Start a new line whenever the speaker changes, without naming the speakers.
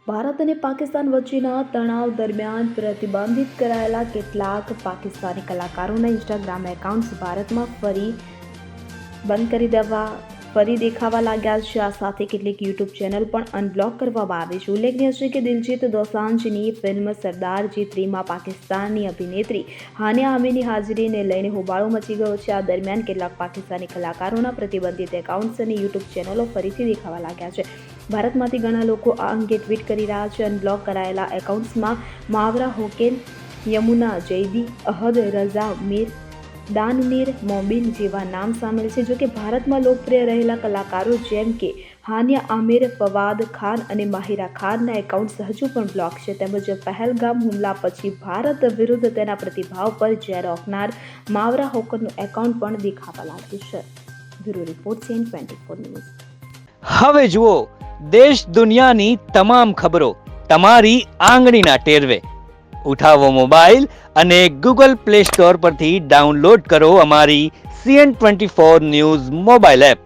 ભારત અને પાકિસ્તાન વચ્ચેના તણાવ દરમિયાન પ્રતિબંધિત કરાયેલા કેટલાક પાકિસ્તાની કલાકારોના ઇન્સ્ટાગ્રામ એકાઉન્ટ્સ ભારતમાં ફરી દેખાવા લાગ્યા છે. આ સાથે કેટલીક યુટ્યુબ ચેનલ પણ અનબ્લોક કરવામાં આવી છે. ઉલ્લેખનીય છે કે દિલજીત દોસાંઝની ફિલ્મ સરદારજી 3માં પાકિસ્તાની અભિનેત્રી હાનિયા આમીરની હાજરીને લઈને હોબાળો મચી ગયો છે. આ દરમિયાન કેટલાક પાકિસ્તાની કલાકારોના પ્રતિબંધિત એકાઉન્ટ્સ અને યુટ્યુબ ચેનલો ફરીથી દેખાવા લાગ્યા છે. ભારતમાંથી ઘણા લોકો આ અંગે ટ્વીટ કરી રહ્યા છે. અનબ્લોક કરાયેલા એકાઉન્ટ્સમાં માવરા હોકેન, યમુના જૈદી, અહદ રઝા મીર, દાનનીર મોબિન જેવા નામ સામેલ છે. જોકે ભારતમાં લોકપ્રિય રહેલા કલાકારો જેમ કે હાનિયા આમિર, ફવાદ ખાન અને માહિરા ખાનના એકાઉન્ટ્સ હજુ પણ બ્લોક છે. તેમજ પહેલગામ હુમલા પછી ભારત વિરુદ્ધ તેના પ્રતિભાવ પર ઝેર ઓકનાર માવરા હોકનનું એકાઉન્ટ પણ દેખાવા લાગ્યું છે. Bureau report CN24 news.
હવે જુઓ દેશ દુનિયાની તમામ ખબરો તમારી આંગળીના ટેરવે. ઉઠાવો મોબાઈલ અને Google Play Store પરથી ડાઉનલોડ કરો અમારી CN24 ન્યૂઝ મોબાઈલ એપ.